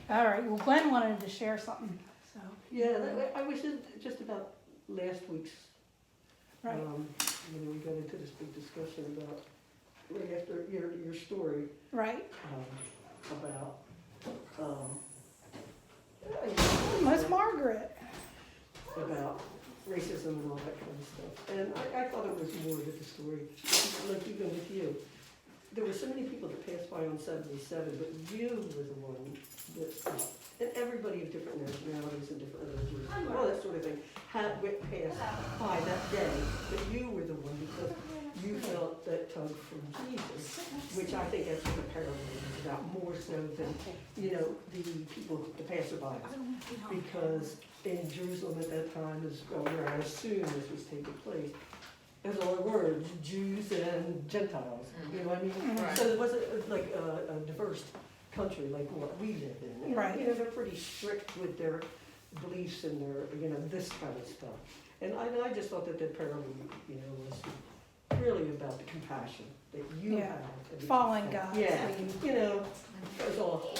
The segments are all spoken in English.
All right, well, Gwen wanted to share something, so. Yeah, I was just about last week's, Right. we got into this big discussion about, right after your story, Right. about, Miss Margaret. about racism and all that kind of stuff. And I thought it was more to the story, like even with you. There were so many people that passed by on 77, but you were the one that stopped. And everybody of different nationalities and different religions, all that sort of thing, had went past by that day. But you were the one because you felt that tug from Jesus, which I think that's what the parable is about, more so than, the people, the passerbys. Because in Jerusalem at that time, where I assume this was taking place, there's all the words, Jews and Gentiles, you know what I mean? Right. So it wasn't like a diverse country like what we live in. Right. They're pretty strict with their beliefs and their, this kind of stuff. And I just thought that parable, was really about the compassion that you Yeah. have. and Fallen God. Yeah, it was all.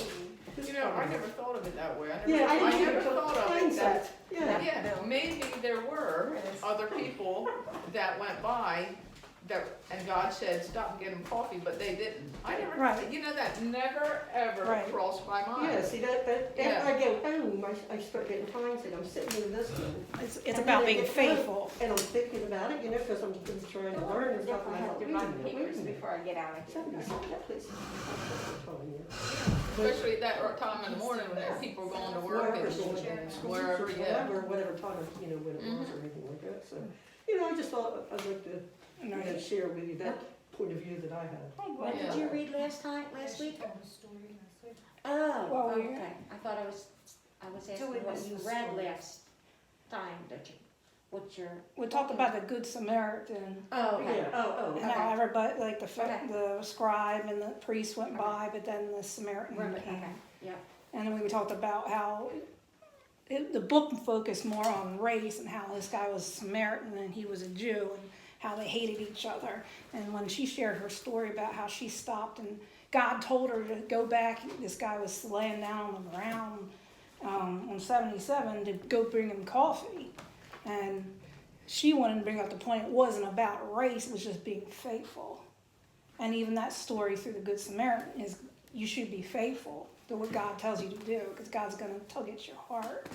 I never thought of it that way. Yeah, I never thought of it that. Mindset, yeah. Yeah, maybe there were other people that went by and God said, stop and get them coffee, but they didn't. I never, Right. That never ever Right. crossed my mind. Yeah, see, after Yeah. I get home, I start getting times and I'm sitting here listening. It's about being faithful. And I'm thinking about it, because I'm trying to learn and stuff. I have to run papers before I get out of here. That place is Especially at that time in the morning when there are people going to work and wherever, yeah. Whatever time, when it was or anything like that, so. I just thought I'd like to, share with you that point of view that I had. What did you read last week? Well, Oh, we- okay. I thought I was asking what you read last time, We talked about the Good Samaritan. Oh, okay. Yeah, And how everybody, like the scribe and the priest went by, but then the Samaritan Right, came. okay, yeah. And then we talked about how the book focused more on race and how this guy was Samaritan and he was a Jew and how they hated each other. And when she shared her story about how she stopped and God told her to go back, this guy was laying down on the ground on 77 to go bring him coffee. And she wanted to bring up the point it wasn't about race, it was just being faithful. And even that story through the Good Samaritan is you should be faithful to what God tells you to do, because God's going to tug at your heart.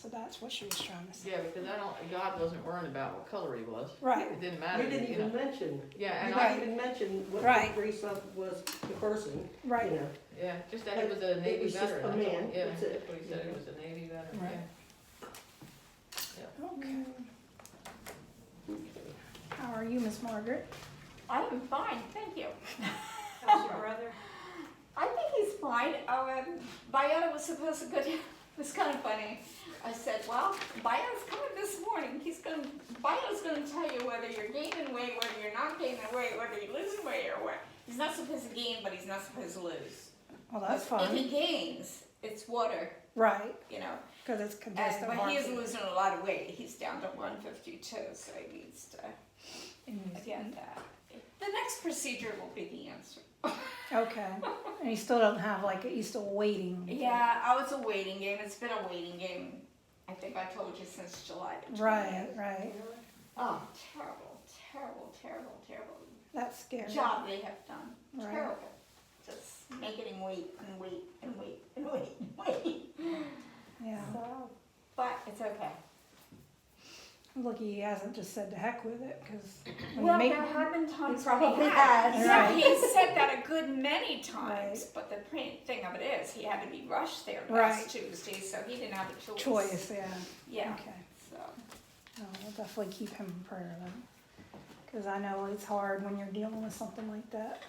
So that's what she was trying to say. Yeah, because God wasn't worrying about what color he was. Right. It didn't matter. You didn't even mention. Yeah, and You I, didn't even mention what Right. race was the person. Right. yeah, just that he was a Navy It was just veteran. a that's all. man, Yeah, that's it. that's what he said, he was a Navy veteran, Right. yeah. Okay. How are you, Miss Margaret? I am fine, thank you. How's your brother? I think he's fine. Bayana was supposed to go down. It was kind of funny. I said, well, Bayana's coming this morning. Bayana's going to tell you whether you're gaining weight, whether you're not gaining weight, whether you're losing weight or what. He's not supposed to gain, but he's not supposed to lose. Well, that's If he fun. gains, it's water, Right, Because it's contested but he is heartbeat. losing a lot of weight. He's down to 152, so he needs to get that. The next procedure will be the answer. Okay. And you still don't have, he's still waiting. Yeah, it's a waiting game. It's been a waiting game. I think I told you since July. the Right, 20th. right. Oh, terrible That's scary. job they have done. Right. Terrible. Just making him wait and wait and wait and wait and wait. Yeah. So, but it's okay. Lucky he hasn't just said to heck with it, because Well, there have been times He when he probably has. has. Yeah, Right. he's said that a good many times. Right. But the thing of it is, he had to be rushed there Right. last Tuesday, so he didn't have a choice, yeah. Yeah. Okay. So. I'll definitely keep him in prayer then. Because I know it's hard when you're dealing with something like that.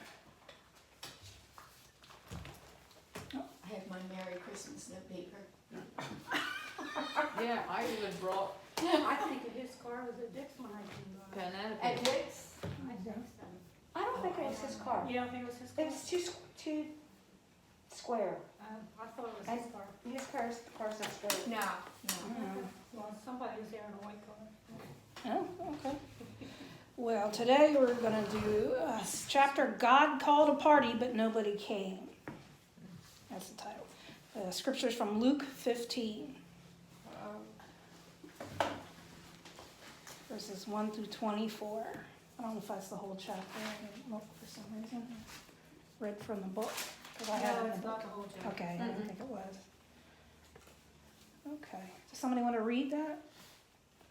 I have my Merry Christmas in the paper. Yeah, I even brought I think of his car was a Dix when I came by. Penelope. At Dick's? I think so. I don't think it was his car. You don't think it was his It car? was too square. I thought it was his car. His car's not square. No. Well, somebody was there in a white car. Oh, okay. Well, today we're going to do chapter God Called a Party, but Nobody Came. That's the title. Scriptures from Luke 15, verses 1 through 24. I don't know if that's the whole chapter. I didn't look for some reason. Read from the book. 'Cause I have it No, in the it's book. not the whole chapter. Okay, I didn't think it was. Okay. Does somebody want to read that?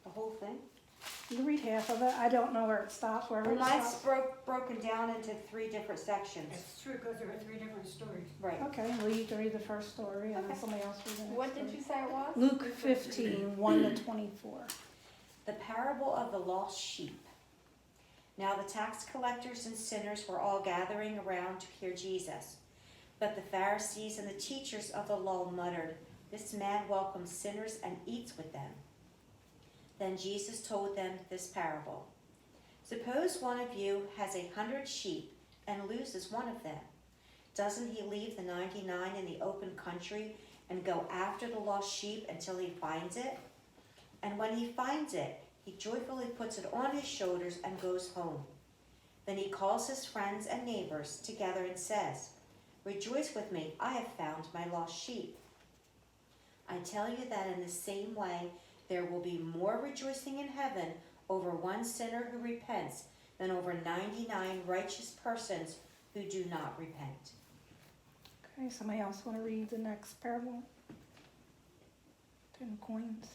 The whole thing? You can read half of it. I don't know where it stops, wherever Well, it mine's stops. broken down into 3 different sections. It's true, because there are 3 different stories. Right. Okay, well, you can read the first story and then Okay. somebody else read the next What did story. you say it was? Luke 15, 1 to 24. The parable of the lost sheep. Now the tax collectors and sinners were all gathering around to hear Jesus. But the Pharisees and the teachers of the law muttered, "This man welcomes sinners and eats with them." Then Jesus told them this parable. Suppose one of you has 100 sheep and loses one of them. Doesn't he leave the 99 in the open country and go after the lost sheep until he finds it? And when he finds it, he joyfully puts it on his shoulders and goes home. Then he calls his friends and neighbors together and says, "Rejoice with me, I have found my lost sheep." I tell you that in the same way, there will be more rejoicing in heaven over one sinner who repents than over 99 righteous persons who do not repent. Okay, somebody else want to read the next parable? 10 coins.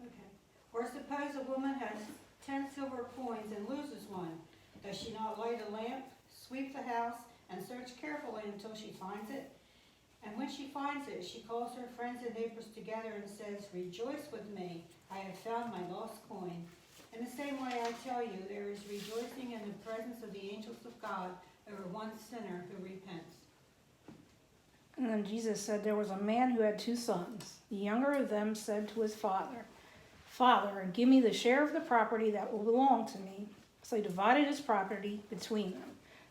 Okay. Or suppose a woman has 10 silver coins and loses one. Does she not light a lamp, sweep the house, and search carefully until she finds it? And when she finds it, she calls her friends and neighbors together and says, "Rejoice with me, I have found my lost coin." In the same way, I tell you, there is rejoicing in the presence of the angels of God over one sinner who repents. And then Jesus said there was a man who had 2 sons. The younger of them said to his father, "Father, give me the share of the property that will belong to me." So he divided his property between them.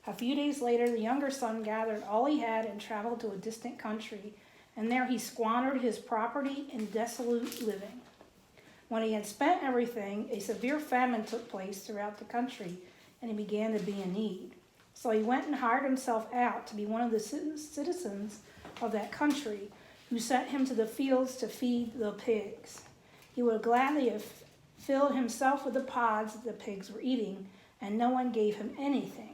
A few days later, the younger son gathered all he had and traveled to a distant country, and there he squandered his property in desolate living. When he had spent everything, a severe famine took place throughout the country, and he began to be in need. So he went and hired himself out to be one of the citizens of that country, who sent him to the fields to feed the pigs. He would gladly have filled himself with the pods that the pigs were eating, and no one gave him anything.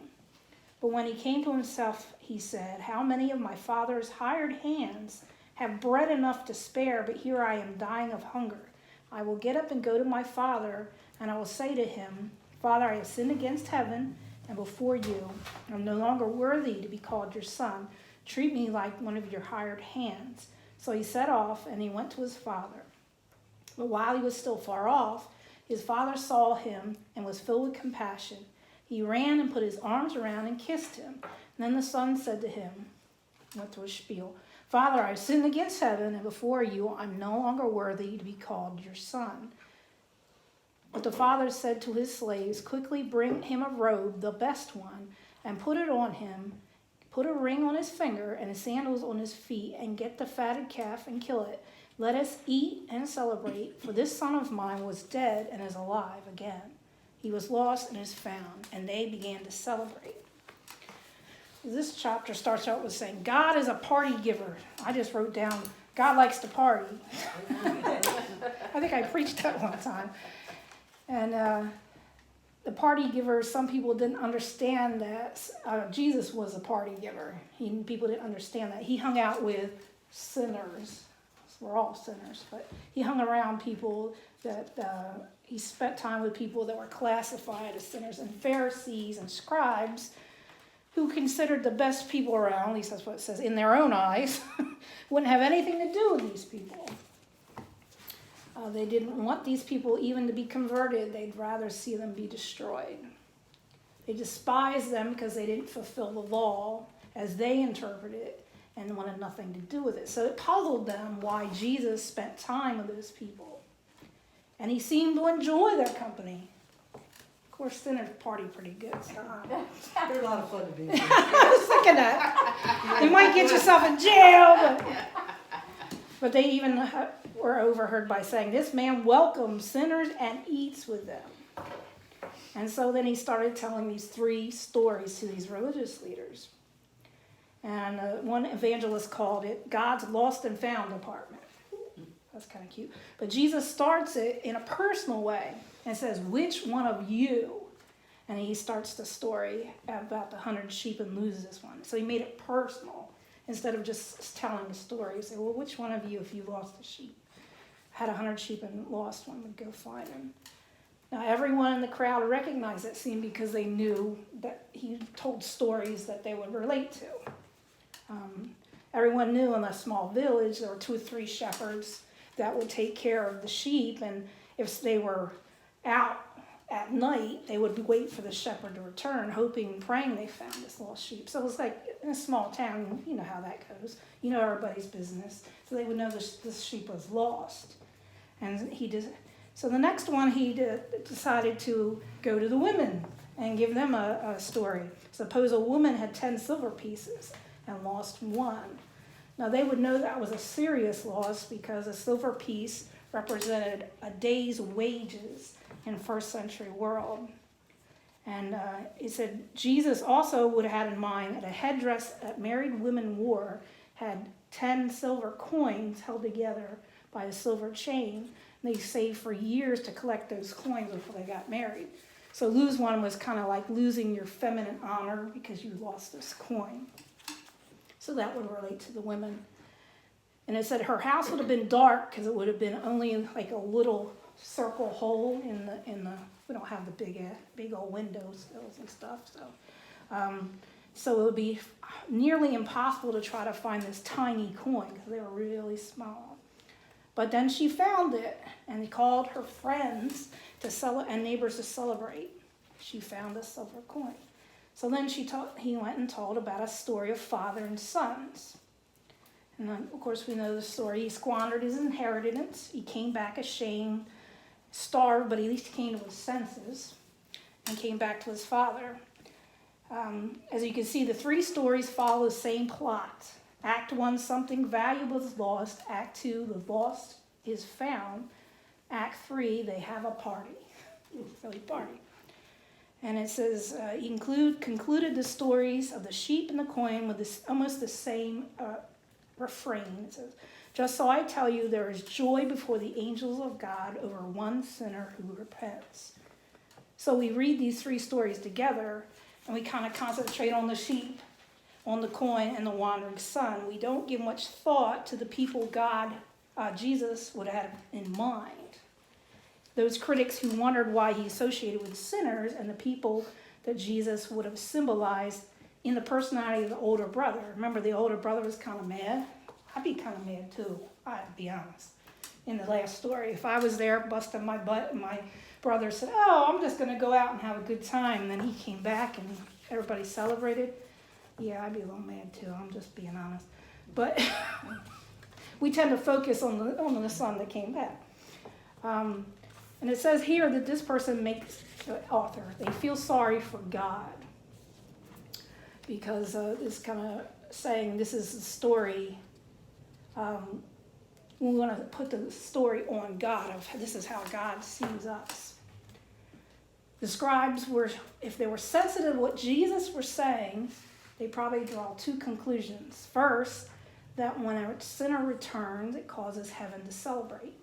But when he came to himself, he said, "How many of my father's hired hands have bread enough to spare, but here I am dying of hunger. I will get up and go to my father, and I will say to him, 'Father, I have sinned against heaven and before you. I am no longer worthy to be called your son. Treat me like one of your hired hands.' So he set off, and he went to his father. But while he was still far off, his father saw him and was filled with compassion. He ran and put his arms around and kissed him. And then the son said to him," went to his spiel, "Father, I have sinned against heaven and before you. I'm no longer worthy to be called your son." But the father said to his slaves, "Quickly bring him a robe, the best one, and put it on him. Put a ring on his finger and sandals on his feet, and get the fatted calf and kill it. Let us eat and celebrate, for this son of mine was dead and is alive again. He was lost and is found," and they began to celebrate. This chapter starts out with saying, God is a party giver. I just wrote down, God likes to party. I think I preached that one time. And the party giver, some people didn't understand that Jesus was a party giver. People didn't understand that. He hung out with sinners. We're all sinners, but he hung around people that he spent time with people that were classified as sinners, and Pharisees and scribes who considered the best people around, at least that's what it says, in their own eyes, wouldn't have anything to do with these people. They didn't want these people even to be converted. They'd rather see them be destroyed. They despised them because they didn't fulfill the law as they interpreted it and wanted nothing to do with it. So it puzzled them why Jesus spent time with those people. And he seemed to enjoy their company. Of course, sinners party pretty good. So, They're a lot of fun to be with. I was thinking that. You might get yourself in jail. But they even were overheard by saying, "This man welcomes sinners and eats with them." And so then he started telling these 3 stories to these religious leaders. And one evangelist called it God's lost and found department. That's kind of cute. But Jesus starts it in a personal way and says, which one of you? And he starts the story about the 100 sheep and loses one. So he made it personal instead of just telling the story. He said, well, which one of you, if you lost a sheep, had 100 sheep and lost one, would go find him? Now, everyone in the crowd recognized that scene because they knew that he told stories that they would relate to. Everyone knew in a small village there were 2 or 3 shepherds that would take care of the sheep, and if they were out at night, they would wait for the shepherd to return, hoping and praying they found this lost sheep. So it was like in a small town, you know how that goes. You know everybody's business. So they would know this sheep was lost. And so the next one, he decided to go to the women and give them a story. Suppose a woman had 10 silver pieces and lost one. Now they would know that was a serious loss because a silver piece represented a day's wages in first century world. And he said Jesus also would have had in mind that a headdress that married women wore had 10 silver coins held together by a silver chain. And they saved for years to collect those coins before they got married. So lose one was kind of like losing your feminine honor because you lost this coin. So that would relate to the women. And it said her house would have been dark because it would have been only in like a little circle hole in the we don't have the big old windows and stuff. So it would be nearly impossible to try to find this tiny coin because they were really small. But then she found it and he called her friends and neighbors to celebrate. She found a silver coin. So then he went and told about a story of father and sons. And then, of course, we know the story. He squandered his inheritance. He came back ashamed, starved, but at least he came to his senses and came back to his father. As you can see, the 3 stories follow the same plot. Act 1, something valuable is lost. Act 2, the lost is found. Act 3, they have a party. Silly party. And it says, he concluded the stories of the sheep and the coin with almost the same refrain. It says, just so I tell you, there is joy before the angels of God over one sinner who repents. So we read these 3 stories together, and we kind of concentrate on the sheep, on the coin, and the wandering son. We don't give much thought to the people Jesus would have in mind. Those critics who wondered why he associated with sinners and the people that Jesus would have symbolized in the personality of the older brother. Remember, the older brother was kind of mad. I'd be kind of mad too, I'd be honest. In the last story, if I was there busting my butt and my brother said, oh, I'm just going to go out and have a good time, and then he came back and everybody celebrated, yeah, I'd be a little mad too, I'm just being honest. But we tend to focus on the son that came back. And it says here that this person makes, the author, they feel sorry for God. Because it's kind of saying this is the story. We want to put the story on God of this is how God sees us. The scribes were, if they were sensitive to what Jesus was saying, they probably draw 2 conclusions. First, that when a sinner returns, it causes heaven to celebrate.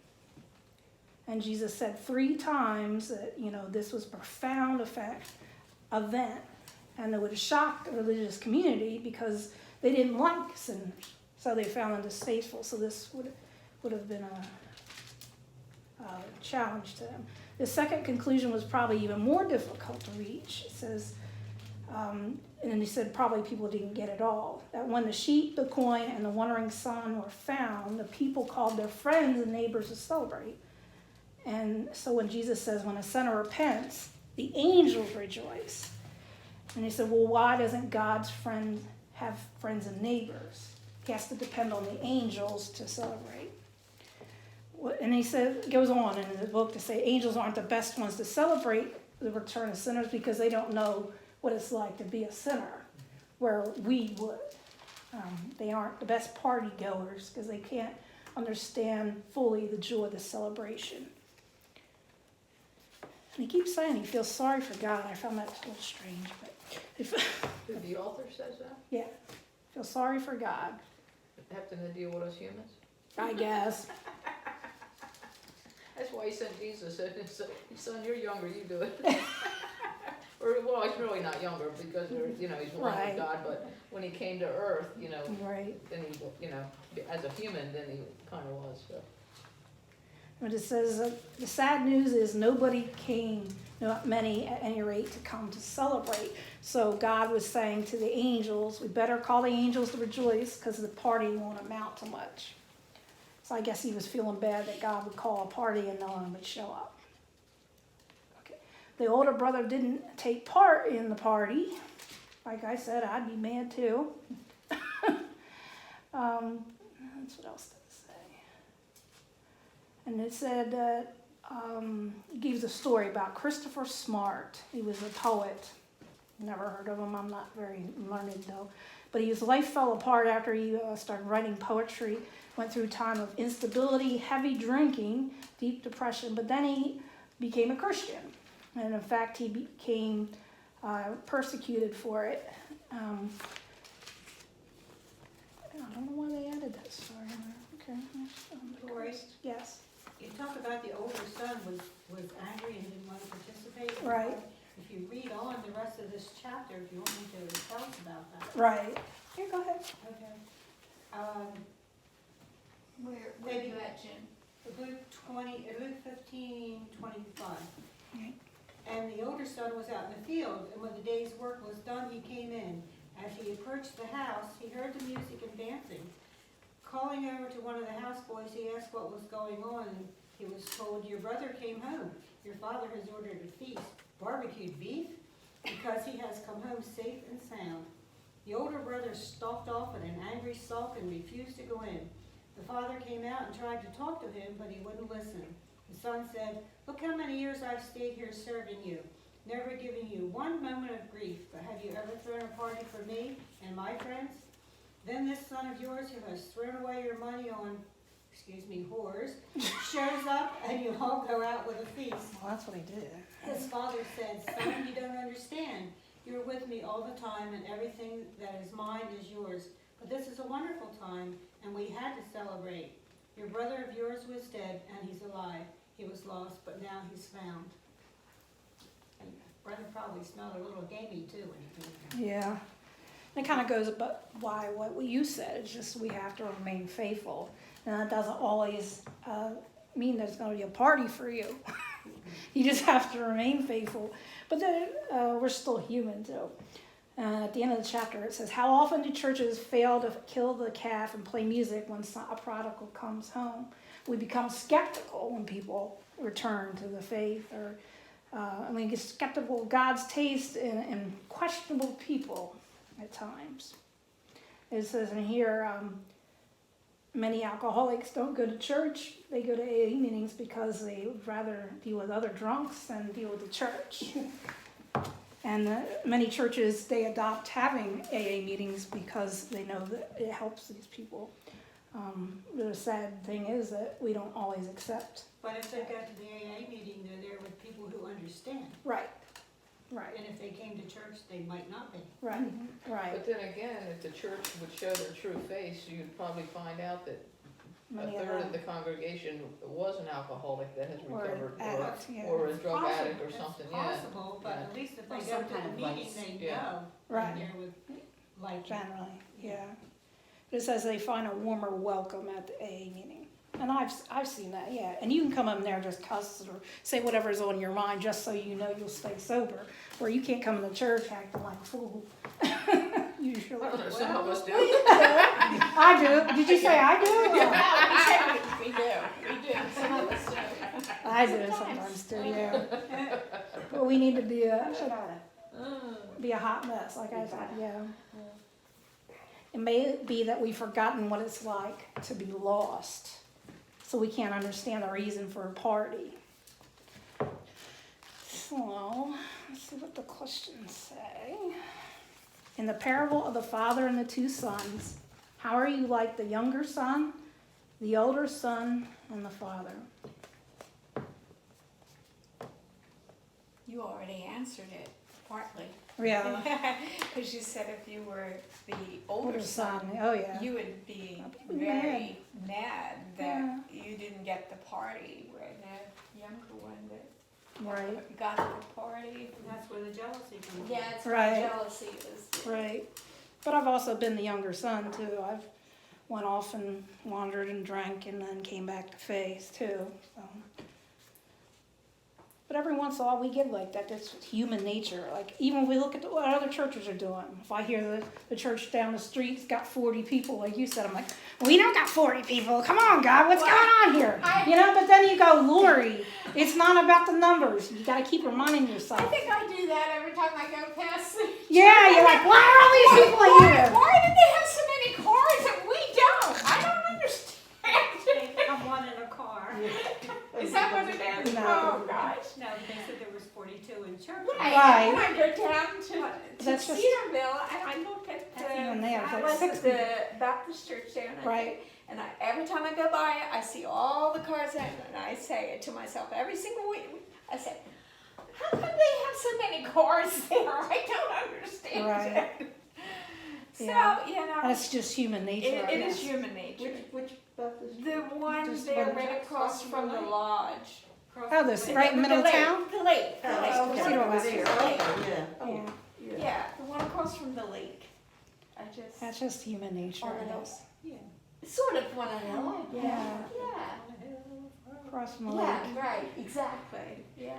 And Jesus said 3 times that, this was a profound event. And it would have shocked the religious community because they didn't like sinners. So they found them distasteful. So this would have been a challenge to them. The second conclusion was probably even more difficult to reach. It says, and then he said probably people didn't get it all. That when the sheep, the coin, and the wandering son were found, the people called their friends and neighbors to celebrate. And so when Jesus says when a sinner repents, the angels rejoice. And he said, well, why doesn't God's friend have friends and neighbors? He has to depend on the angels to celebrate. And he goes on in the book to say angels aren't the best ones to celebrate the return of sinners because they don't know what it's like to be a sinner, where we would. They aren't the best party goers because they can't understand fully the joy of the celebration. And he keeps saying he feels sorry for God. I found that a little strange, but The author says that? yeah. Feel sorry for God, Having to deal with us humans. I guess. That's why he sent Jesus. Son, you're younger, you do it. Or, well, he's really not younger because, you know, he's one Right. with God, but when he came to earth, you know, Right. then he, you know, as a human, then he kind of was, so. But it says, the sad news is nobody came, not many at any rate, to come to celebrate. So God was saying to the angels, we better call the angels to rejoice because the party won't amount to much. So I guess he was feeling bad that God would call a party and no one would show up. Okay. The older brother didn't take part in the party. Like I said, I'd be mad too. That's what else did it say? And it said that it gives a story about Christopher Smart. He was a poet. Never heard of him. I'm not very learned though. But his life fell apart after he started writing poetry. Went through a time of instability, heavy drinking, deep depression. But then he became a Christian. And in fact, he became persecuted for it. I don't know why they added that story. Okay. Lori? Yes. You talk about the older son was angry and didn't want to participate. Right. If you read on the rest of this chapter, if you want me to tell us about that. Right. Here, go ahead. Okay. Where you at, Jim? Luke 15:25. Okay. And the older son was out in the field, and when the day's work was done, he came in. As he approached the house, he heard the music and dancing. Calling over to one of the houseboys, he asked what was going on, and he was told, your brother came home. Your father has ordered a feast, barbecued beef, because he has come home safe and sound. The older brother stalked off in an angry sulk and refused to go in. The father came out and tried to talk to him, but he wouldn't listen. The son said, look how many years I've stayed here serving you, never giving you one moment of grief, but have you ever thrown a party for me and my friends? Then this son of yours who has thrown away your money on, whores, shows up and you all go out with a feast. Well, that's what he did. His father said, son, you don't understand. You're with me all the time and everything that is mine is yours. But this is a wonderful time and we had to celebrate. Your brother of yours was dead and he's alive. He was lost, but now he's found. And brother probably smelled a little gamey too when he came here. Yeah. And it kind of goes about why what you said. It's just we have to remain faithful. And that doesn't always mean there's going to be a party for you. You just have to remain faithful. But then we're still human too. At the end of the chapter it says, how often do churches fail to kill the calf and play music when a prodigal comes home? We become skeptical when people return to the faith, or we get skeptical of God's taste in questionable people at times. It says in here, many alcoholics don't go to church. They go to AA meetings because they would rather deal with other drunks than deal with the church. And many churches, they adopt having AA meetings because they know that it helps these people. The sad thing is that we don't always accept. But if they go to the AA meeting, they're there with people who understand. Right, right, And if they came to church, they might not be. right, right. But then again, if the church would show their true face, you'd probably find out that a Many third of them. the congregation was an alcoholic that has Or an recovered, addict, yeah. or a drug Possible. addict or something, yeah. It's possible, but at least if Or they some go to kind the of meeting, vice. they Yeah. know. Right. And they're with, like, you. Generally, yeah. It says they find a warmer welcome at the AA meeting. And I've seen that, yeah. And you can come in there and just cuss or say whatever's on your mind just so you know you'll stay sober. Or you can't come to the church acting like a fool. Usually. I don't know, some of us do. I do. Did you say I do? We do, some of us do. I do sometimes too, yeah. But we need to be a hot mess, like I said, yeah. It may be that we've forgotten what it's like to be lost, so we can't understand the reason for a party. So, let's see what the questions say. In the parable of the father and the two sons, how are you like the younger son, the older son, and the father? You already answered it, partly. Yeah. Because you said if you were the older Older son, son, oh yeah. you would be I'd be very mad that Yeah. you didn't get the party, where the younger one that Right, got the party. That's where the jealousy comes in. Yeah, it's Right. where jealousy is. right. But I've also been the younger son too. I've went off and wandered and drank and then came back to faith too. So. But every once in a while we get like that. That's human nature. Like even when we look at what other churches are doing. If I hear the church down the street's got 40 people, like you said, I'm like, we don't got 40 people. Come on, God, what's going on here? You know. But then you go, Lori, it's not about the numbers. You got to keep reminding I yourself. think I do that every time I go past the. Yeah, you're like, why are all these people here? Why do they have so many cars and we don't? I don't understand. They come one in a car. Is that what it is? No. Oh, gosh. No, they said there was 42 in church. Right. When I go down to That's just- Cedarville and I look at That's even there, I like was at 60. the Baptist church down there. Right. And every time I go by, I see all the cars there, and I say to myself every single week, I say, how come they have so many cars there? I don't understand Right. it. So, Yeah. you know, That's just human nature. I it is guess. human nature. Which Baptist? The one Just there one right across from the lodge. Oh, this right in the middle of lake, town? The lake. The Oh, lake. okay. The one Cedar across West. from the lake. Okay, yeah. Yeah. Oh, yeah. Yeah, the one across from the lake. I just That's just human nature. On the I hill. guess. sort of one of them. Yeah. Yeah. Across from the lake. Yeah, right, exactly. Yeah.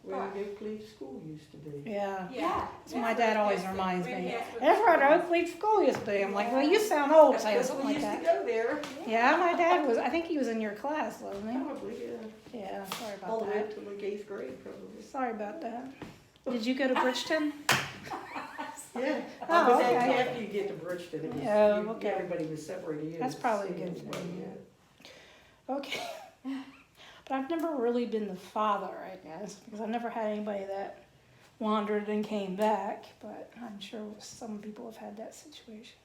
Where the Oak Leaf School used to be. Yeah. Yeah. So my dad always reminds me. Yes, That's where the Oak Leaf School used to be. I'm like, well, you sound old saying That's something we like used to that. go there. Yeah, my dad was. I think he was in your class, wasn't Probably, yeah. he? Yeah. Sorry All the about way that. up to like 8th grade, probably. Sorry about that. Did you go to Bridgeton? Yeah. Oh, But then okay. after you get to Bridgeton, it was, Oh, okay. everybody was separated. You That's had probably a singing good as well, thing, yeah. Okay. But I've never really been the father, I guess, because I've never had anybody that wandered and came back, but I'm sure some people have had that situation.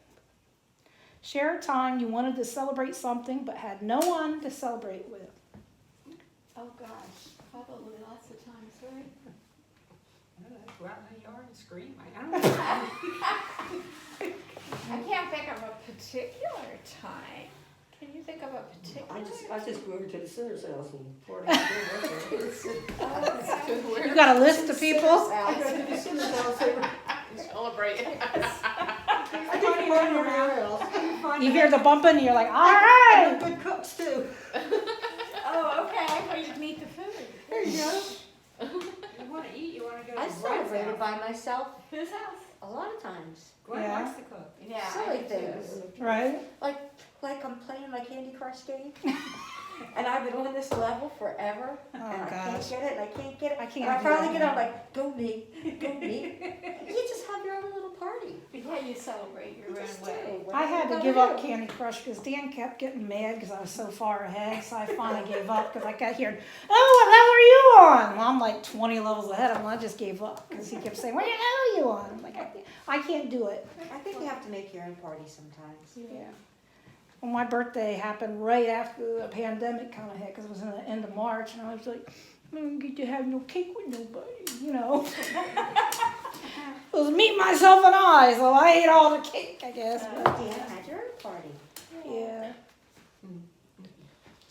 Share a time you wanted to celebrate something but had no one to celebrate with. Oh gosh, probably lots of times, right? Go out in the yard and scream. I don't know. I can't think of a particular time. Can you think of a particular? I just grew over to the Sinner's house and partied. Oh, You got a list of people? I go to the Sinner's house, they were, Celebrate. I didn't run around else. You hear the bumping, and you're like, all They're right. good cooks too. Oh, okay. I thought you'd meet the food. There you go. You wanna eat, you wanna go to I Brad's celebrated house. by myself Whose house? a lot of times. Gwen Yeah. likes to cook. Yeah, Silly I do things. too. Right? Like I'm playing my Candy Crush game. And I've been on this level forever. Oh, And I can't gosh. get it, and I can't get it. I can't And I do finally that. get on, like, go me, go me. You just have your own little party. Yeah, you celebrate your You own just way. do. I had to What give are you up gonna Candy Crush because Dan kept getting mad because I was so far ahead. So I finally gave up because I kept hearing, "Oh, what level are you on?" Well, I'm like 20 levels ahead of him. I just gave up because he kept saying, "What level are you on?" I'm like, I can't do it. do? I think you have to make your own party sometimes. Yeah. Well, my birthday happened right after the pandemic kind of hit because it was in the end of March, and I was like, I don't get to have no cake with nobody, you know. It was me, myself, and I, so I ate all the cake, I guess. But, Dan had your own party. yeah.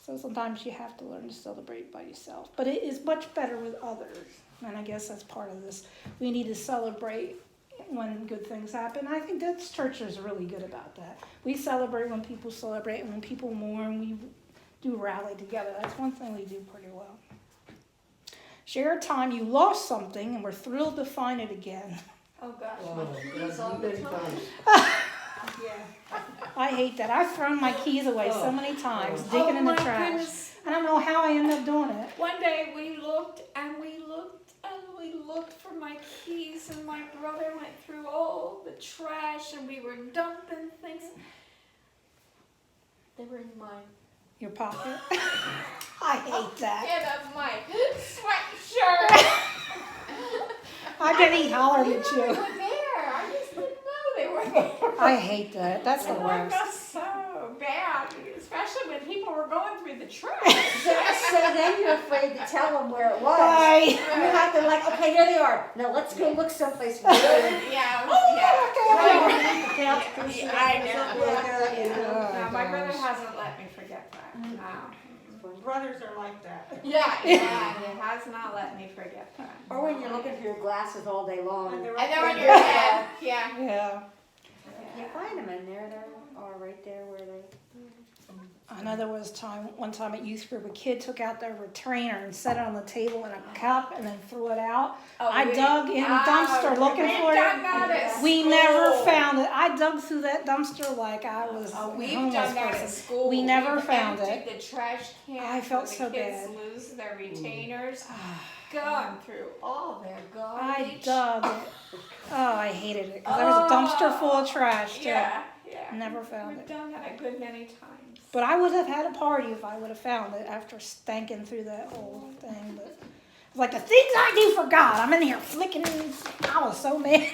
So sometimes you have to learn to celebrate by yourself, but it is much better with others, and I guess that's part of this. We need to celebrate when good things happen. I think this church is really good about that. We celebrate when people celebrate, and when people mourn, we do rally together. That's one thing we do pretty well. Share a time you lost something and were thrilled to find it again. Oh gosh, Oh, my keys all the many time. times. Yeah. I hate that. I've thrown my keys away so many times, Oh. digging Oh in the my trash. goodness. I don't know how I ended up doing it. One day we looked and we looked and we looked for my keys, and my brother went through all the trash and we were dumping things. They were in my Your pocket. I hate that. end of my sweatshirt. I bet he hollered You at know they you. were there. I just didn't know they were there. I hate that. That's the And I worst. got so bad. especially when people were going through the trash. So then you're afraid to tell them where it was. Bye. You have to like, okay, here they are. Now let's go look someplace. Really. Yeah, I I know. Oh, No, my brother hasn't let me forget that. No. Brothers are like that. Yeah, he has not let me forget that. Or when you're looking for your glasses all day long. And they're And they're right on there. your head. Yeah. Yeah. You can't find them in there. They're all right there where they. I know there was one time at youth group, a kid took out their retainer and set it on the table in a cup and then threw it out. I dug in the dumpster looking for it. We never found it. I dug through that dumpster like I was Oh, a we've homeless done that at person. school. We never We've found emptied the trash can. I felt when so the kids bad. lose their retainers. Gone through all their I garbage. dug it. Oh, I hated it because there was a dumpster full of trash too. Yeah. Never found We've it. done that a good many times. But I would have had a party if I would have found it after stanking through that whole thing. But like the things I do for God, I'm in here flicking. I was so mad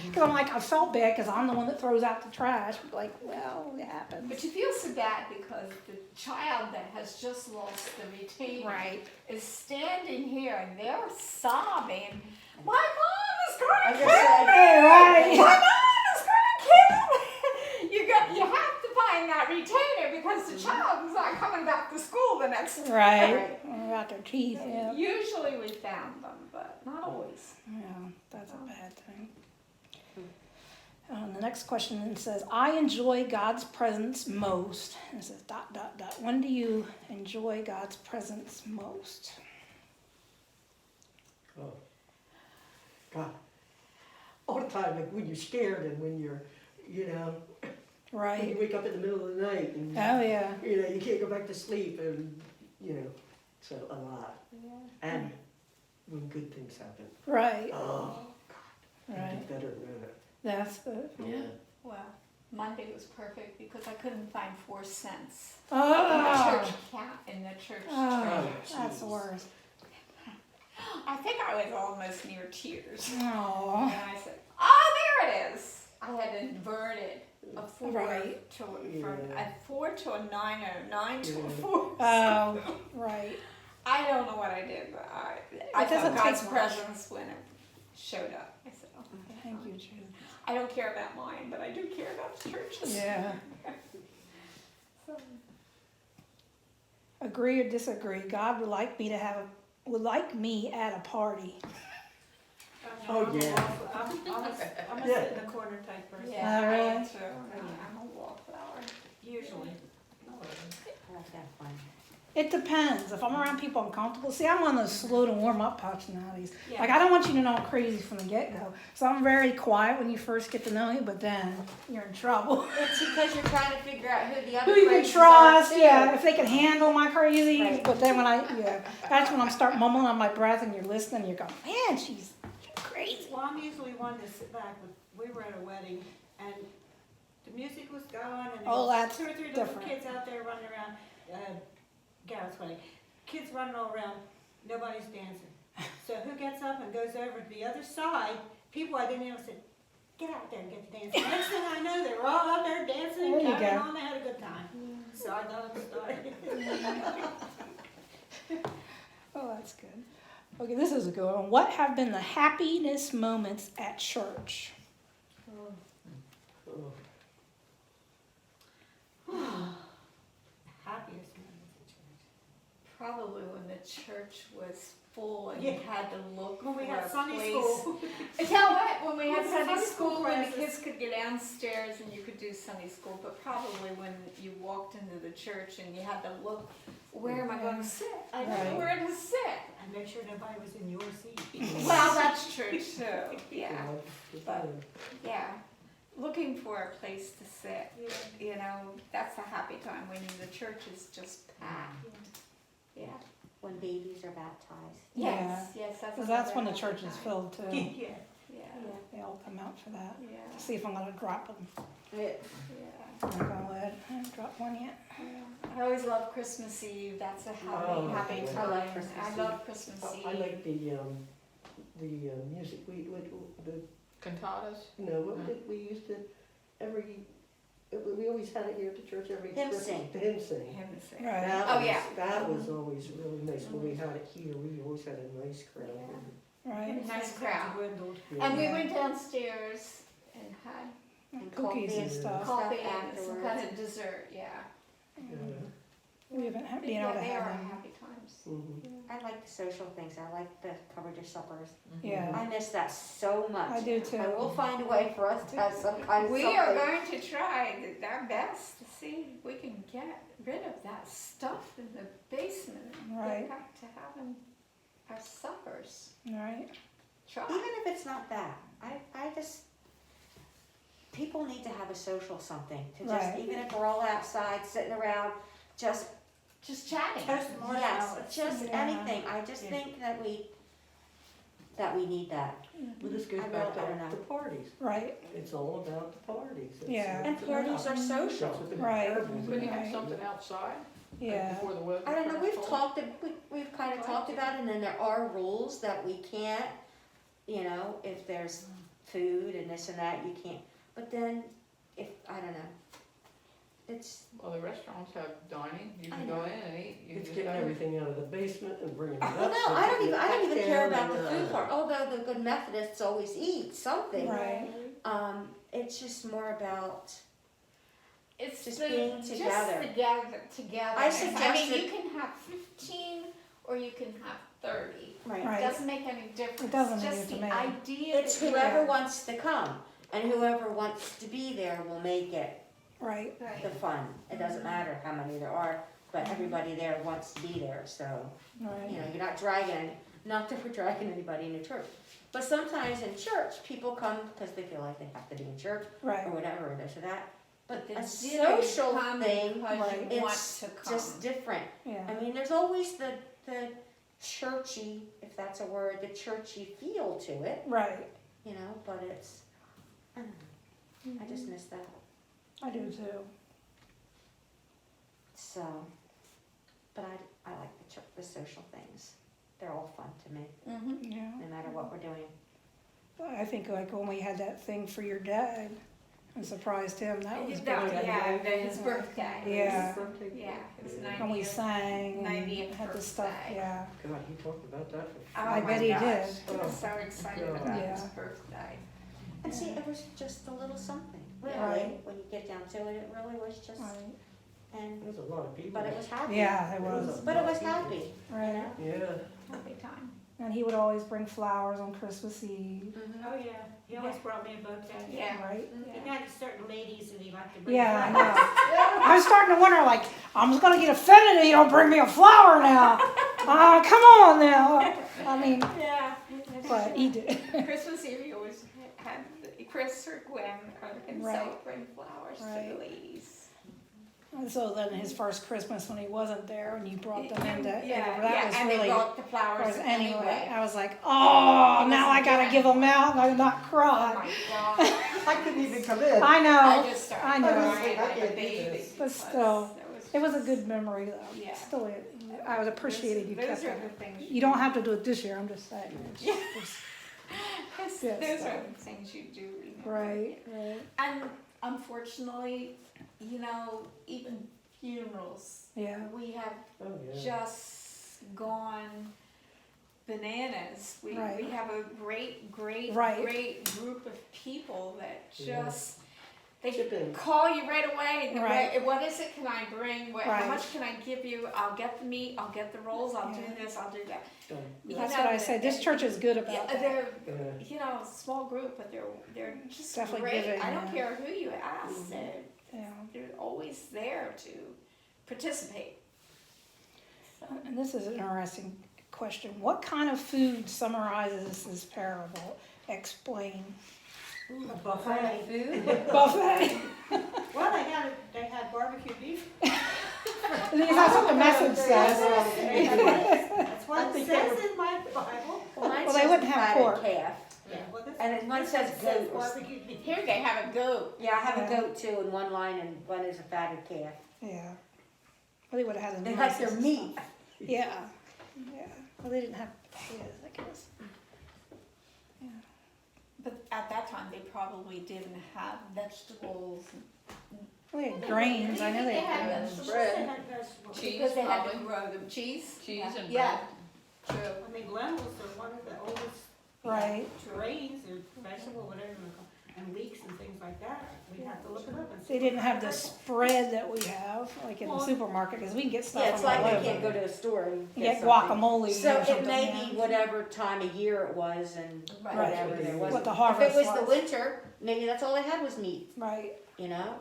because I'm like I felt bad because I'm the one that throws out the trash. Like, well, it happens. But you feel so bad because the child that has just lost the retainer Right. is standing here and they're sobbing. My mom is going I to just kill said- me. Right. My mom is going to kill me. You have to find that retainer because the child is not coming back to school the next day. Right. Got their teeth. Yeah. Usually we found them, but not always. Yeah, that's a bad thing. The next question then says, I enjoy God's presence most. And it says, ... When do you enjoy God's presence most? Oh. God. All the time, like when you're scared and when you're, when you Right. wake up in the middle of the night and, Oh, yeah. you can't go back to sleep and, so a lot. And when good things happen. Right. Oh, Right. you do better than that. That's good. Yeah. Well, Monday was perfect because I couldn't find 4 cents in Oh, the church account in the church oh treasure. that's the worst. I think I was almost near tears. And Oh, I said, "Oh, there it is." I had inverted a 4 Right. to from Yeah. a 4 to a 9 or a 9 to a Yeah. 4. oh, right. I don't know what I did, but I It doesn't felt God's take much. presence when it showed up. I said, "Oh, Thank you, Jude. I don't care about mine, but I do care about the churches." Yeah. So, Agree or disagree? God would like me at a party. Oh, yeah. I'm a Yeah. sit in the corner type person. yeah, Oh, I really? am too. I'm a wallflower. Usually. I like that fun. It depends. If I'm around people I'm comfortable. See, I'm one of those slow to warm up personalities. Yeah. Like I don't want you to know I'm crazy from the get go. So I'm very quiet when you first get to know me, but then you're in trouble. It's because you're trying to figure out who the other Who you can crazies trust, are, too. yeah, if they can handle my crazy. Right. But then that's when I'm start mumbling on my breath and you're listening, you're going, man, she's crazy. Well, I'm usually one to sit back. We were at a wedding and the music was going and there Oh, was that's 2 or 3 little different. kids out there running around. Garrett's wedding. Kids running all around. Nobody's dancing. So who gets up and goes over to the other side? People I didn't know said, get out there and get to dancing. Next thing I know, they were all out there dancing, There you carrying go. on. They had a good time. So I got them started. Oh, that's good. Okay, this is a good one. What have been the happiness moments at church? Oh. Happiest moments at church. Probably when the church was full and Yeah. you had to look When we for had a Sunday place. school. I tell what, when we had When Sunday Sunday school, school when the classes. kids could get downstairs and you could do Sunday school, but probably when you walked into the church and you had to look, where am I going to sit? I don't know Right. where to sit. And make sure nobody was in your seat. Well, that's true too. Yeah, God. but yeah, looking for a place to sit. You know, that's a happy time when the church is just packed. Yeah. When babies are baptized. Yes. Yes. Because that's when the another church happy is time. filled too. Yeah. Yeah. They all come out for that. Yeah. See if I'm gonna drop them. Yeah. Yeah. I'm not gonna let I haven't dropped one yet. I always love Christmas Eve. That's a happy, Oh, happy I time. like Christmas I Eve. love Christmas Eve. I like the music. The Cantatas? what did we used to every We always had it here at the church every Hymn Christmas. sing. The hymn sing. Right. That Oh, was- yeah. That was always really nice. When we had it here, we always had a nice crowd. Right. Nice Since crowd. dwindled. Yeah. And we Yeah. went downstairs and had And Cookies and coffee stuff. coffee and some afterwards. kind of dessert, yeah. Yeah. We haven't been Yeah, able to they have are them. happy times. Mhm. I like the social things. I like the covered your suppers. Yeah, I miss that so much. I do too. I will find a way for us to have some kind of We are something. going to try our best to see if we can get rid of that stuff in the basement and Right. get back to having our suppers. Right. Try. Even if it's not that, I just, people need to have a social something to just, Right. even if we're all outside sitting around, just, Just chatting. Toast yes, marshmallows. just Yeah. anything. I just Yeah. think that we need that. Well, this goes I back don't know. to the parties. Right. It's all about the parties. It's Yeah. And parties are That's social. what the Right. parables Couldn't you are. have something outside? like Yeah. Before the weather. I don't know, we've turns talked, we've kind of talked about it, and then there are rules that we can't, you know, if there's food and this and that, you can't. But then, if, I don't know, it's, cold? Well, the restaurants have dining, you I can know. go in and eat. You It's just getting have- everything out of the basement and bringing it up. well, no, so I don't you even, I don't even care about the can, food part, although the good Methodists always eat something. Right. It's just more about, It's Just the, being together. Just together. I mean, suggested- you can have 15 or you can have 30. right, Right. It doesn't make any difference. doesn't Just either to the me. idea. it's that you- whoever wants to come, and whoever wants to be there will make it Right. Right. the fun. It doesn't matter how many there are, but everybody there wants to be there, so. Right. You know, you're not dragging, not that we're dragging anybody into church. But sometimes in church, people come because they feel like they have to be in church or Right. whatever, or this or that. But The a dinner you social come thing, because right, you want it's to come. just different. Yeah. I mean, there's always the churchy, if that's a word, the churchy feel to it, Right. you know, but it's, I don't know, I just miss that. I do too. So, but I like the social things. They're all fun to me, Mhm. Yeah. no matter what we're doing. I think like when we had that thing for your dad and surprised him, that was That- good. yeah, his birthday. Yeah. Birthday Yeah, party. his Yeah. When we 90th. sang and 90th had the stuff, birthday. yeah. God, he talked about that for Oh I my bet he gosh, did. He was so excited Yeah. about his Yeah. birthday. And see, it was just a little something, really. Right. When you get down to it, it really was just, Right. and There's a lot of people. but it was happy. Yeah, it was. But it was happy, you Right. know. Yeah. Happy time. And he would always bring flowers on Christmas Eve. Mhm. Oh, yeah, he always brought me a bouquet. Yeah. Right. He had certain ladies that he liked to bring. Yeah, I flowers. know. I was starting to wonder, like, I'm just gonna get offended if you don't bring me a flower now. Come on now. I mean, Yeah. but he did. Christmas Eve, you always had Chris or Gwen or himself Right. bring flowers to Right. the ladies. And so then his first Christmas when he wasn't there and you brought them in to, that was and really, they brought the flowers was anyway. anyway. I was like, oh, He now I wasn't gotta doing give them out and not Oh cry. my God. I couldn't even come in. I I know, just started I know. crying I like a can't do baby. this. But because still, it was a just- good memory though. Yeah. Still, I was appreciated you those kept are it. the things You don't have to do it this year, I'm just saying. It's Yeah. just- Those Yes, are so- the things you do remember. Right, right, And unfortunately, you know, even funerals, yeah, we have Oh, yeah. just gone bananas. We Right. have a great Right. group of people that Yeah. just they Chip in. call you right away. And Right. what is it? Can I bring? How Right. much can I give you? I'll get the meat. I'll get the rolls. I'll Yeah. do this. I'll do that. Done. You that's know, what I said, this church is good Yeah, about that. they're Yeah. you know a small group, but they're just Definitely great. giving, I don't yeah. care who you ask. Mhm. They're always there to participate. So, And this is an interesting question. What kind of food summarizes this parable? Explain. A buffet. Food? Buffet. Well, they had barbecue beef. That's what the message says. That's what I it think says in my Bible. Well, mine Well, they says wouldn't have fatted pork. calf. Yeah, well, this- And one this says one goat or barbecue beef. here they have a goat. Yeah, I have Yeah. a goat too in one line, and one is a fatted calf. Yeah. Well, they would have had the They like their nicest meat. stuff. Yeah, yeah. Well, they didn't have potatoes, I guess. But at that time, they probably didn't have vegetables We had grains, I know they had had vegetables. bread. They had vegetables. Cheese, Because they had to probably. grow them. Cheese? Cheese and Yeah. bread. True. I mean, lentils are one of the oldest. Right. Terrains or vegetable, whatever you call it, and leeks and things like that. We'd have to look it up and see. They didn't have the spread that we have, like in the Well, supermarket, because we can get stuff Yeah, it's from all like over. we can't go to a store and You get get something. guacamole So or it something, may yeah. be whatever time of year it was and Right. whatever there was. What the If harvest it was the was. winter, maybe that's all they had was meat, Right, you know?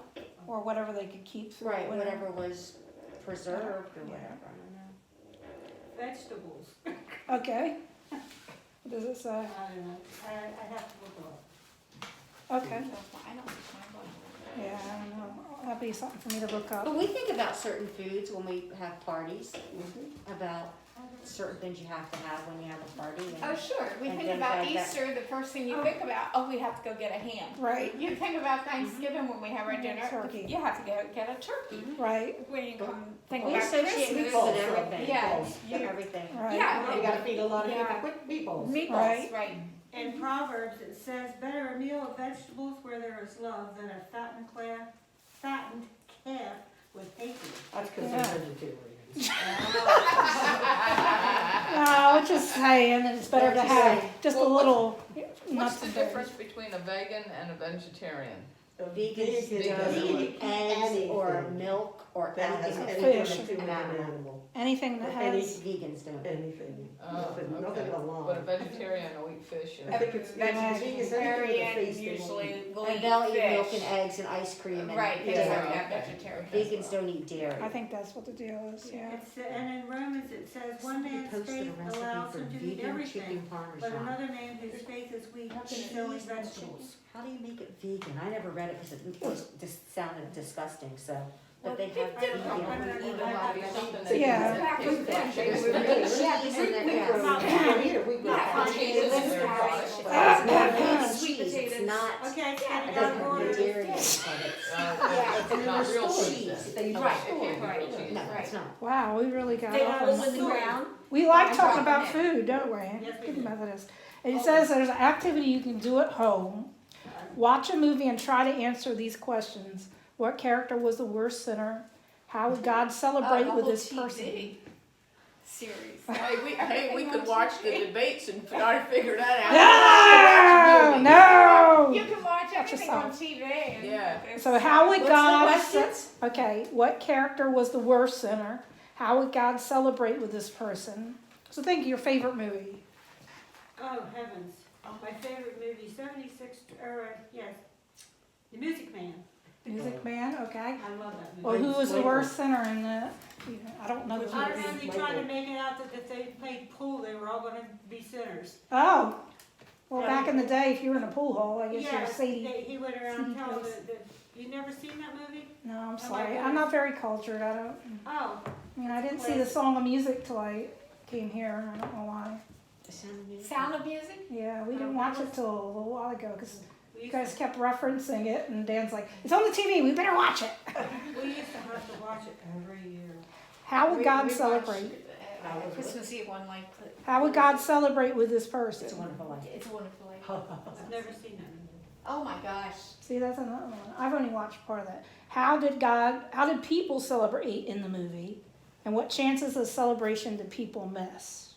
or whatever they could keep through the Right, winter. whatever was preserved or Yeah. whatever, I don't know. Vegetables, Okay. What does it say? I don't know, I have to look it up. Okay, I don't remember. yeah, I don't know, that'd be something for me to look up. But we think about certain foods when we have parties, about certain things you have to have when you have a party. Oh, And sure. We And think things about like that. Easter, the first thing you think about, oh, we have to go get a ham. Right, You think about Thanksgiving when we have our Yeah, dinner, turkey. you have to go get a turkey. right, When you come think we about associate Christmas. meatballs with everything. Yeah, Everything. right. yeah. You gotta feed a lot of Yeah. people with meatballs. Meatballs, right. In Proverbs, it says, better a meal of vegetables where there is love than a fattened calf with hatred. That's because Yeah. they're vegetarians. No, it's just saying that it's better to have just a Well, little What's nuts the and berries. difference between a vegan and a vegetarian? Vegans Vegan don't doesn't eat eggs or anything. milk or That has anything. anything Fish. to do with an animal, Anything that Any- has, Vegans don't. anything, Oh, nothing, okay. nothing But a alive. vegetarian will eat fish I and. think it's, vegans, anything with a Vegetarian face they won't eat. usually will And eat they'll eat milk fish. and eggs and ice cream and Right, they dairy. don't Yeah. have vegetarian. Vegans don't eat dairy. I think that's what the deal is, yeah. And in Romans, it says, one man's faith allows him to eat everything, but another man whose faith is weak eats only vegetables. How do you make it vegan? I never read it because it just sounded disgusting, so, but they have Well, vegan. Something that- Yeah. Back with fish, they would- Yeah, cheese in there, yeah. Yeah, Potatoes in their potatoes. fries. It's not vegan Sweet cheese, it's potatoes. not, Okay, it and doesn't down have order. the dairy in it, but it's. Yeah. It's not real cheese cheese. then. Right. It can't be real cheese. No, it's not. Wow, we really got They off hole on in the ground. We like and talking drop about them in. food, don't we? Yes, we Good do. Methodist. It says there's an activity you can do at home. Watch a movie and try to answer these questions. What character was the worst sinner? How would God celebrate with this person? Series. Hey, we could watch the debates and try to figure that out. No, no. You can watch everything on yourself. TV. And Yeah. So how would What's the God? questions? Okay, what character was the worst sinner? How would God celebrate with this person? So think of your favorite movie. Oh, heavens. My favorite movie, 76, yes, The Music Man. Music Man. Okay. I love that movie. Well, who was the Michael. worst sinner in the? I don't know the I don't movie. know, they tried to make it out that if they played pool, they were all gonna be sinners. Oh, well, back in the day, if you were in a pool hall, I guess you're Yes, Sadie. he went around Sadie telling Place. you never seen that movie? No, I'm my sorry. goodness. I'm not very cultured. I don't. Oh, I mean, I didn't see the Song of Music till I came here. I don't know why. The Sound of Music. Sound of Music? Yeah, we didn't watch it till a little while ago because we you used, guys kept referencing it, and Dan's like, "It's on the TV. We better watch it." we used to have to watch it every year. How would We- God we watched, celebrate? Christmas Eve one like. How would God celebrate with this person? It's a Wonderful Life. It's a wonderful life. I've never seen that movie. Oh my gosh. See, that's another one. I've only watched part of that. How did people celebrate in the movie? And what chances of celebration did people miss?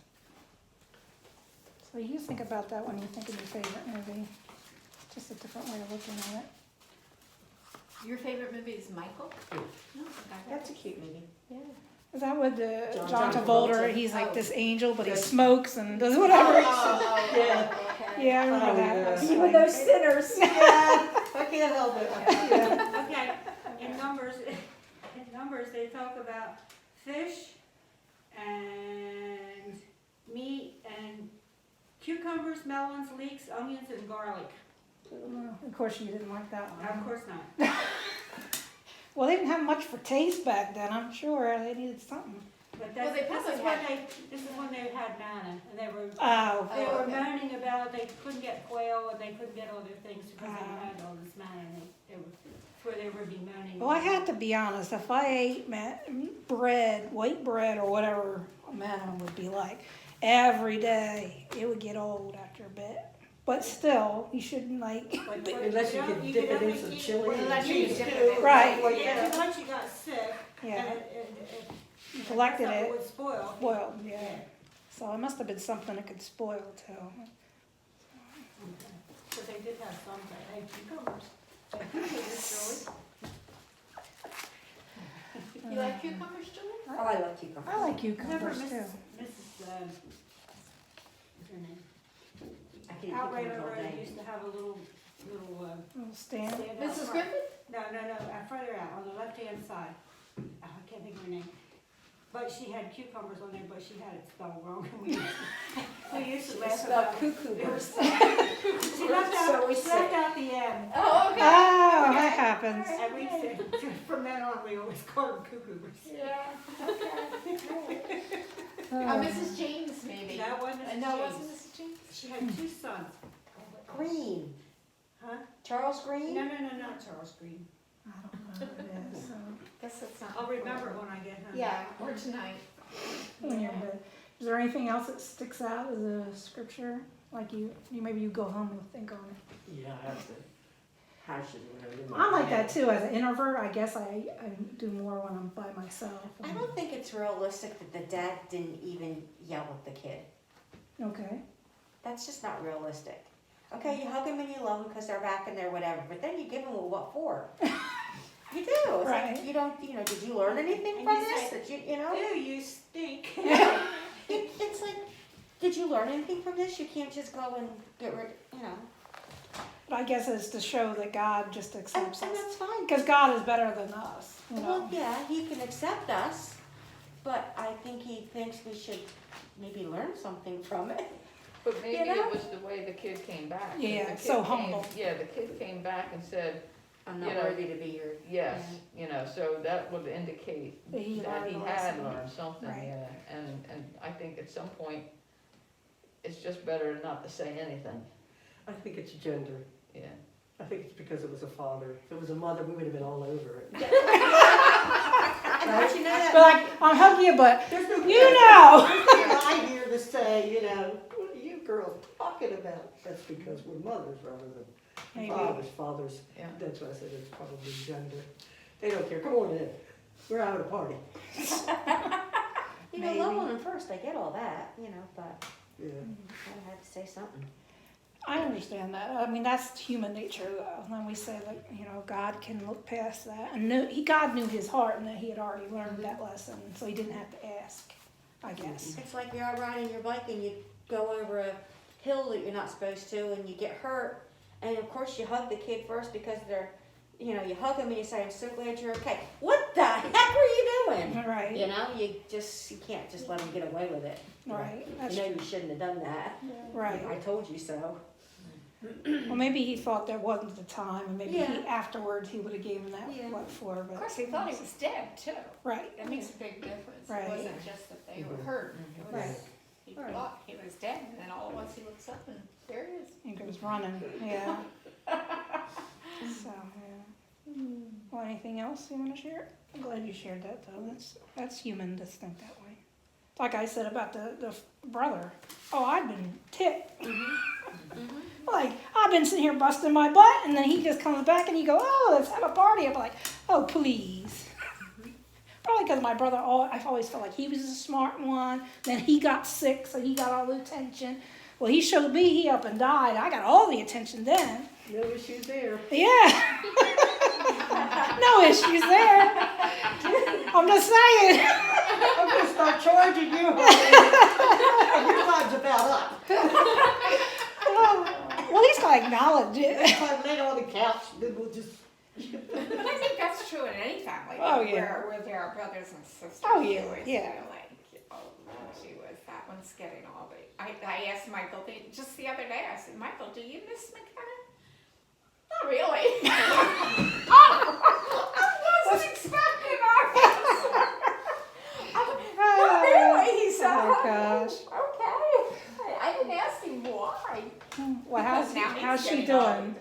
So you think about that when you think of your favorite movie. It's just a different way of looking at it. Your favorite movie is Michael? Yeah. No, That's a cute movie. Is that with the John John Travolta. Travolta? He's like Oh. this angel, but he Yes. smokes and does whatever. Oh, Yeah. okay. Yeah, I remember Oh, that. yeah. That's Even funny. those sinners. Yeah, I can't help it. Yeah. Okay, in Numbers, they talk about fish and meat and cucumbers, melons, leeks, onions, and garlic. Well, of course, you didn't like that one. Of course not. Well, they didn't have much for taste back then. I'm sure they needed something. But Well, they this probably is when they had manna, and they were Oh, they Oh, were okay. moaning about they couldn't get quail and they couldn't get all their things because they Ah. had all this manna. And they were where they were be moaning. well, I had to be honest. If I ate bread, white bread, or whatever manna would be like, every day, it would get old after a bit. but still, you shouldn't like, Like, what- Unless you know, can dip it in only some keep- chili and unless you cheese dip too. it in- Right. Like Yeah, that. because once you got sick, yeah, and collected it it, would spoil. spoiled, yeah. So it must have been something that could spoil too. But they did have some that had cucumbers. They had cucumbers, You like cucumbers, Julie? Oh, I love cucumbers. I like Julie. Remember cucumbers too. Mrs. What's her name? I can eat Out right cucumbers all over, day. used to have a little, Little stand. stand out Mrs. front. Griffin? No, further out, on the left-hand side. Oh, I can't think of her name. But she had cucumbers on there, but she had it spelled wrong. We used to laugh Spelled about it. cucumbers. She left So we out the end. Oh, okay. Oh, that happens. And we said, from then on, we always called them cucumbers. Yeah, okay. Oh. Mrs. James, maybe. That wasn't Mrs. No, it wasn't James. Mrs. James? She had two sons. Green. Huh? Charles Green? No, not Charles Green. I don't know what it is. Guess that's not. I'll remember when I get home. Yeah, or tonight. When you're in bed. Is there anything else that sticks out as a scripture? Like you maybe you go home and think on it. Yeah, I have to. How should we? I'm like that too. As an introvert, I guess I do more when I'm by myself. I don't think it's realistic that the dad didn't even yell at the kid. Okay. That's just not realistic. Okay, you hug them and you love them because they're back and they're whatever, but then you give them a what for? You do. It's Right. like you don't. Did you learn anything And from you this? say, That you know? Ew, you stink. It's like, did you learn anything from this? You can't just go and get rid. But I guess it's to show that God just And, accepts and us. that's fine. Because God is better than us. You know. Well, yeah, he can accept us, but I think he thinks we should maybe learn something from it. But maybe You know? it was the way the kid came back. 'cause Yeah, the kid so came- humble. Yeah, the kid came back and said, I'm not You know, worthy to be your. yes, so that would indicate That he that he learned a had lesson. learned something, Right. yeah. And I think at some point, it's just better not to say anything, I think it's gender. yeah. I think it's because it was a father. If it was a mother, we would have been all over it. Don't you know that? But like, I'm hugging you, but There's no you know. There's no guy here to say, what are you girls talking about? That's because we're mothers rather than Maybe. fathers. Yeah. That's why I said it's probably gender. They don't care. Come on in. We're having a party. Maybe. Love on them first. I get all that, but Yeah. I had to say something. I understand that. I mean, that's human nature, though. When we say that, God can look past that, and God knew his heart, and that he had already learned that lesson, so he didn't have to ask. I guess. It's like you're out riding your bike and you go over a hill that you're not supposed to, and you get hurt, and of course you hug the kid first because they're, you hug them and you say, "I'm so glad you're okay." What the heck were you doing? Right. You can't just let them get away with it. Right. That's You know you shouldn't have done that. right. I told you so. Well, maybe he thought there wasn't the time, and maybe Yeah. afterwards he would have given that Yeah. what for. But Of course, he thought he was dead too. right. That makes a big difference. Right. It wasn't just that they were Mhm. hurt. It was, Right. he Right. thought he was dead, and then all at once he looks up and there he is. He was running. Yeah. So yeah. Well, anything else you want to share? I'm glad you shared that, though. That's human to think that way. Like I said about the brother. Oh, I've been ticked. Like, I've been sitting here busting my butt, and then he just comes back and he go, "Oh, let's have a party." I'm like, "Oh, please." Probably because my brother, I've always felt like he was the smart one. Then he got sick, so he got all the attention. Well, he showed me he up and died. I got all the attention then. No issues there. Yeah. No issues there. I'm just saying. I'm gonna start charging you. Honey. Your time's about up. Well, at least I acknowledge it. Next time, lay on the couch, then we'll just. But I think that's true in any family. Oh, yeah. Where there are brothers and sisters. Oh, you yeah, always yeah. feel like, oh, gee whiz, that one's getting all the. I asked Michael just the other day. I said, "Michael, do you miss McKenna?" Not really. I wasn't expecting our answer. Not really, he said. Oh, gosh. Okay. I didn't ask him why. Well, Because now he's how's she getting older. doing?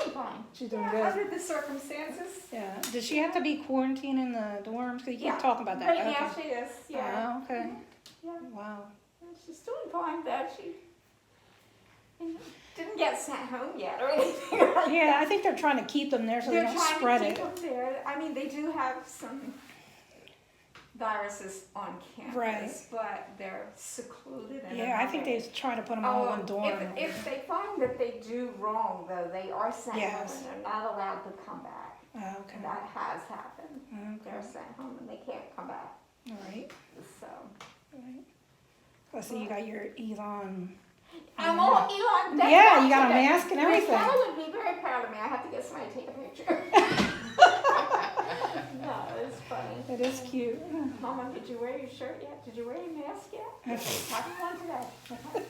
Doing fine. She's doing Yeah, good. under the circumstances. Yeah. Does she have to be quarantined in the dorms? Because you keep Yeah. talking about that. Right Okay. now she is. Yeah. Oh, okay. Yeah. Wow. She's doing fine. That she Didn't get sent home yet or anything. Yeah, I think they're trying to keep them there so they They're don't trying spread to it. keep them there. I mean, they do have some viruses on campus, Right. but they're secluded. In Yeah, I think they another- try to put them all in one Oh, dorm. if they find that they do wrong, though, they are sent Yes. home and they're not allowed to come back. Oh, okay. That has happened. Okay. They're sent home and they can't come back. All right. So All right. I see you got your Elon. I'm all Elon. decked Yeah, out you got a today. mask and My everything. father would be very proud of me. I have to get somebody to take a picture. No, it's funny. It is cute. Mama, did you wear your shirt yet? Did you wear your mask yet? Have you one today?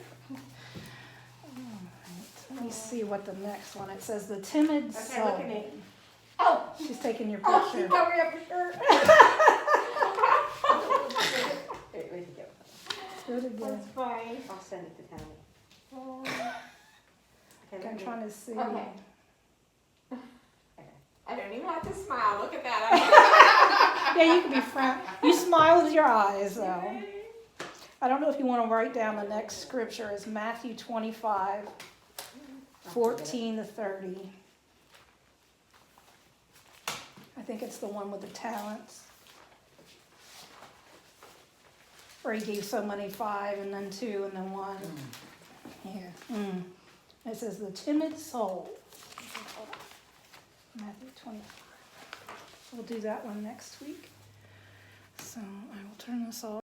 Let me see what the next one. It says the timid Okay, soul. look at me. Oh, She's taking your oh, you picture. cover up your shirt. Do it again. That's funny. I'll send it to Tammy. Oh, Okay, I'm let me- trying to see. Okay. I don't even have to smile. Look at that. Yeah, you can be frown. You smile with your eyes, though. I don't know if you want to write down the next scripture. It's Matthew 25, 14 to 30. I think it's the one with the talents. Where he gave so many 5 and then 2 and then 1. Yeah. It says the timid soul. Matthew 25. We'll do that one next week. So I will turn this off.